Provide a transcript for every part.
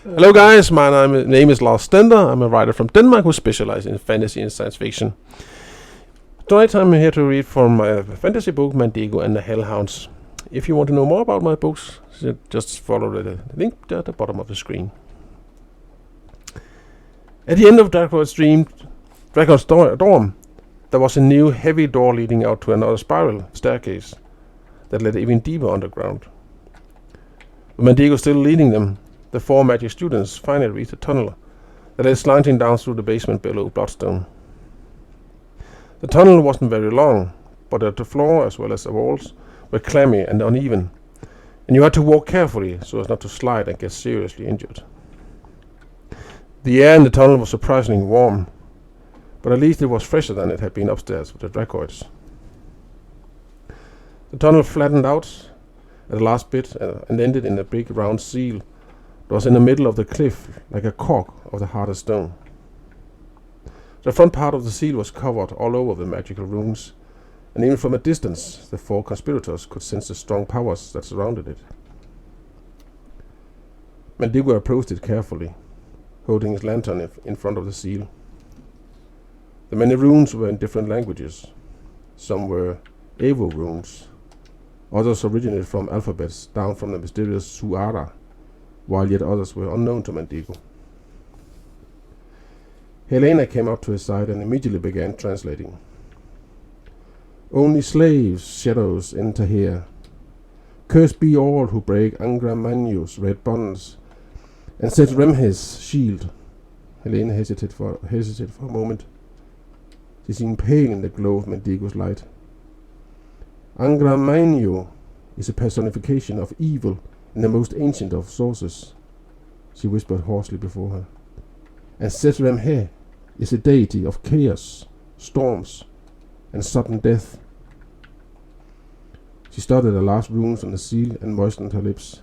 Hello guys, my name is Lars Stender. I'm a writer from Denmark who specializes in fantasy and science fiction. Tonight I'm here to read from my fantasy book Mandigo and the Hellhounds. If you want to know more about my books, just follow the link at the bottom of the screen. At the end of Dragon's Dorm, there was a new heavy door leading out to another spiral staircase that led even deeper underground. With Mandigo still leading them, the 4 magic students finally reached a tunnel that led slanting down through the basement below Bloodstone. The tunnel wasn't very long, but the floor as well as the walls were clammy and uneven, and you had to walk carefully so as not to slide and get seriously injured. The air in the tunnel was surprisingly warm, but at least it was fresher than it had been upstairs with the Dracoids. The tunnel flattened out at the last bit and ended in a big round seal that was in the middle of the cliff like a cork of the hardest stone. The front part of the seal was covered all over with magical runes, and even from a distance the 4 conspirators could sense the strong powers that surrounded it. Mandigo approached it carefully, holding his lantern in front of the seal. The many runes were in different languages. Some were Evo runes, others originated from alphabets down from the mysterious Suara, while yet others were unknown to Mandigo. Helena came up to his side and immediately began translating. Only slaves, shadows, enter here. Cursed be all who break Angra Mainyu's red bonds and set Remhe's shield. Helena hesitated for a moment. She seemed pale in the glow of Mandigo's light. Angra Mainyu is a personification of evil and the most ancient of sources, she whispered hoarsely before her. And Set Remhe is a deity of chaos, storms, and sudden death. She studied the last runes on the seal and moistened her lips.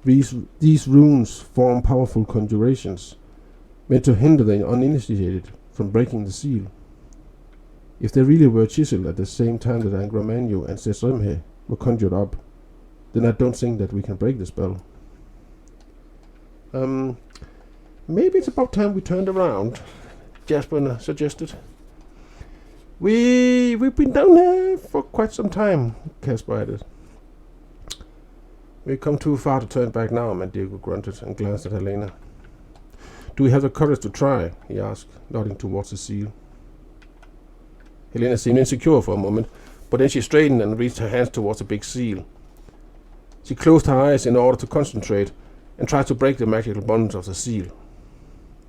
These runes form powerful conjurations, meant to hinder the uninitiated from breaking the seal. If they really were chiseled at the same time that Angra Mainyu and Set Remhe were conjured up, then I don't think that we can break the spell. Maybe it's about time we turned around, Jasper suggested. We've been down here for quite some time, Casper added. We've come too far to turn back now, Mandigo grunted and glanced at Helena. Do we have the courage to try? He asked, nodding towards the seal. Helena seemed insecure for a moment, but then she straightened and reached her hands towards the big seal. She closed her eyes in order to concentrate and tried to break the magical bonds of the seal.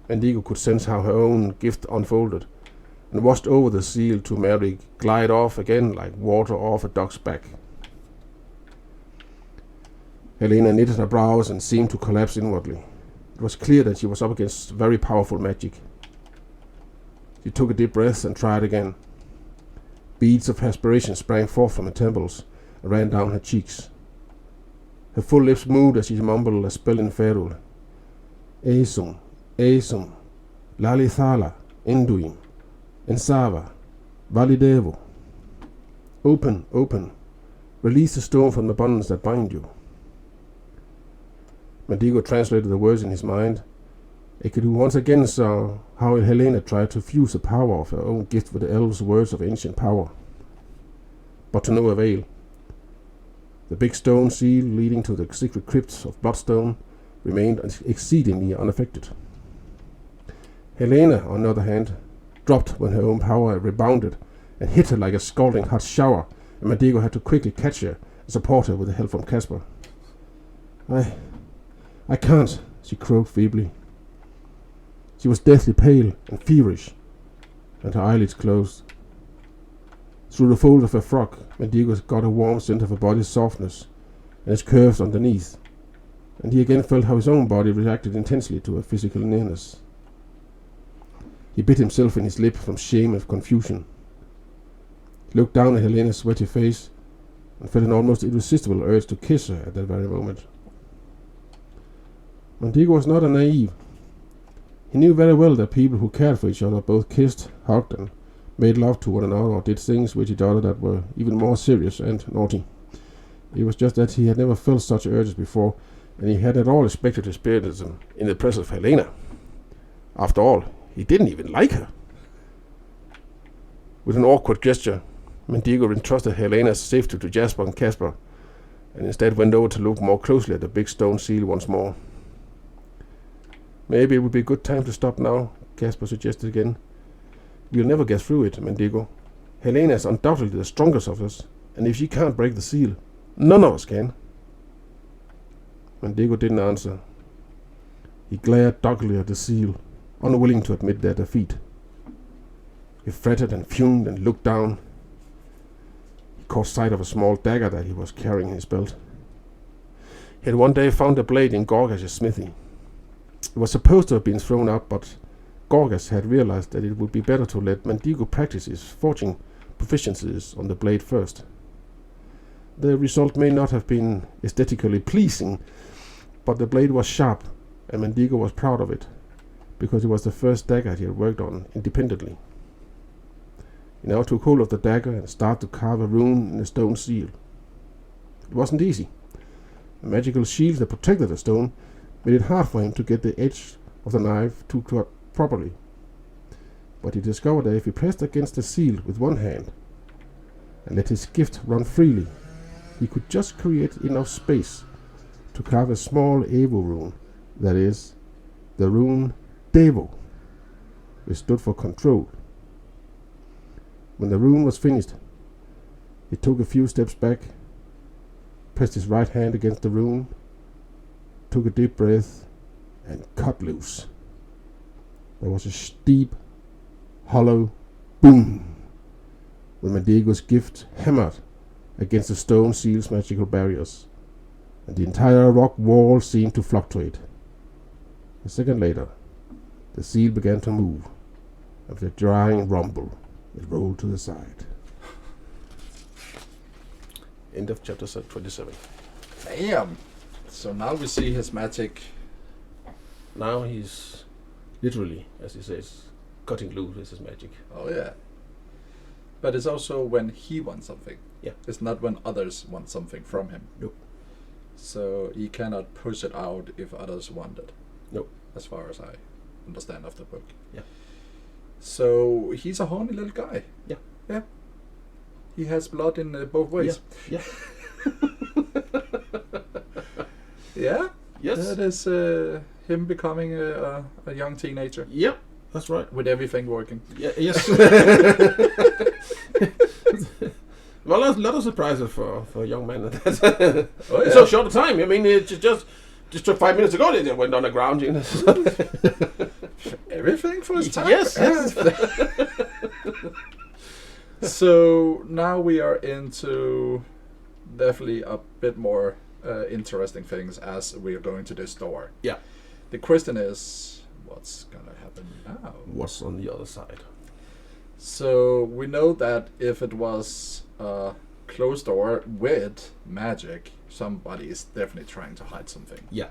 Mandigo could sense how her own gift unfolded and washed over the seal to merely glide off again like water off a duck's back. Helena knitted her brows and seemed to collapse inwardly. It was clear that she was up against very powerful magic. She took a deep breath and tried again. Beads of perspiration sprang forth from her temples and ran down her cheeks. Her full lips moved as she mumbled a spell in Ferul. Esum, Esum, Lalithala, Enduim, Ensava, Validevo. Open, open. Release the stone from the bonds that bind you. Mandigo translated the words in his mind. Enkidu once again saw how Helena tried to fuse the power of her own gift with the elves' words of ancient power. But to no avail. The big stone seal leading to the secret crypt of Bloodstone remained exceedingly unaffected. Helena, on the other hand, dropped when her own power rebounded and hit her like a scalding hot shower, and Mandigo had to quickly catch her and support her with the help from Casper. I can't, she croaked feebly. She was deathly pale and feverish, and her eyelids closed. Through the fold of her frock, Mandigo got a warm sense of her body's softness and its curves underneath, and he again felt how his own body reacted intensely to her physical nearness. He bit himself in his lip from shame and confusion. He looked down at Helena's sweaty face and felt an almost irresistible urge to kiss her at that very moment. Mandigo was not a naive. He knew very well that people who cared for each other both kissed, hugged, and made love to one another or did things with each other that were even more serious and naughty. It was just that he had never felt such urges before, and he had at all expected to experience them in the presence of Helena. After all, he didn't even like her. With an awkward gesture, Mandigo entrusted Helena's safety to Jasper and Casper, and instead went over to look more closely at the big stone seal once more. Maybe it would be a good time to stop now, Casper suggested again. We'll never get through it, Mandigo. Helena is undoubtedly the strongest of us, and if she can't break the seal, none of us can. Mandigo didn't answer. He glared doggedly at the seal, unwilling to admit their defeat. He fretted and fumed and looked down. He caught sight of a small dagger that he was carrying in his belt. He had one day found a blade in Gorgash's smithy. It was supposed to have been thrown out, but Gorgash had realized that it would be better to let Mandigo practice his forging proficiencies on the blade first. The result may not have been aesthetically pleasing, but the blade was sharp, and Mandigo was proud of it, because it was the first dagger he had worked on independently. He now took hold of the dagger and started to carve a rune in the stone seal. It wasn't easy. The magical shield that protected the stone made it hard for him to get the edge of the knife to cut properly. But he discovered that if he pressed against the seal with one hand and let his gift run freely, he could just create enough space to carve a small Evo rune, that is, the rune Devo, which stood for control. When the rune was finished, he took a few steps back, pressed his right hand against the rune, took a deep breath, and cut loose. There was a steep, hollow boom when Mandigo's gift hammered against the stone seal's magical barriers, and the entire rock wall seemed to fluctuate. A second later, the seal began to move, and with a jarring rumble, it rolled to the side. End of chapter 27. Damn! So now we see his magic. Now he's literally, as he says, cutting loose with his magic. Oh yeah. But it's also when he wants something. Yeah. It's not when others want something from him. Nope. So he cannot push it out if others want it. Nope. As far as I understand of the book. Yeah. So he's a horny little guy. Yeah. Yeah. He has blood in both ways. Yeah. Yeah. Yes. That is him becoming a young teenager. Yep. That's right. With everything working. Yeah. Yes. Well, there's a lot of surprises for a young man. Oh, yeah. So short a time. I mean, it just took 5 minutes ago. They went on the ground. You know. Everything for his time. Yes. So now we are into definitely a bit more interesting things as we are going to this store. Yeah. The question is, what's gonna happen now? What's on the other side? So we know that if it was a closed door with magic, somebody is definitely trying to hide something. Yeah.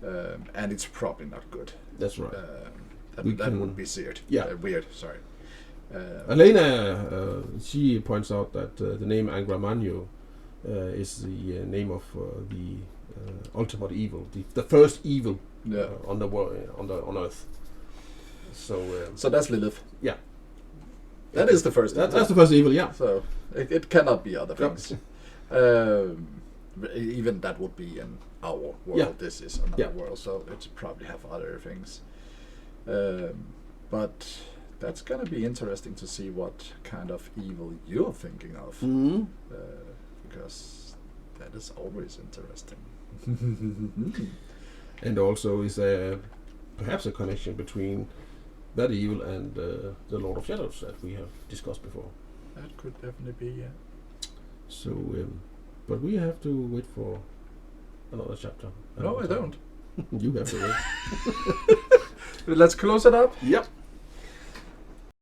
And it's probably not good. That's right. That would be weird. Yeah. Weird. Sorry. Elena, she points out that the name Angramanio is the name of the ultimate evil, the first evil on the world, on Earth. So that's Lilith. Yeah. That is the first. That's the first evil. Yeah. So it cannot be other things. Even that would be in our world. Yeah. This is another world, so it probably have other things. But that's gonna be interesting to see what kind of evil you're thinking of, because that is always interesting. And also is perhaps a connection between that evil and the Lord of Shadows that we have discussed before. That could definitely be, yeah. So, but we have to wait for another chapter. No, I don't. You have to wait. Let's close it up. Yep.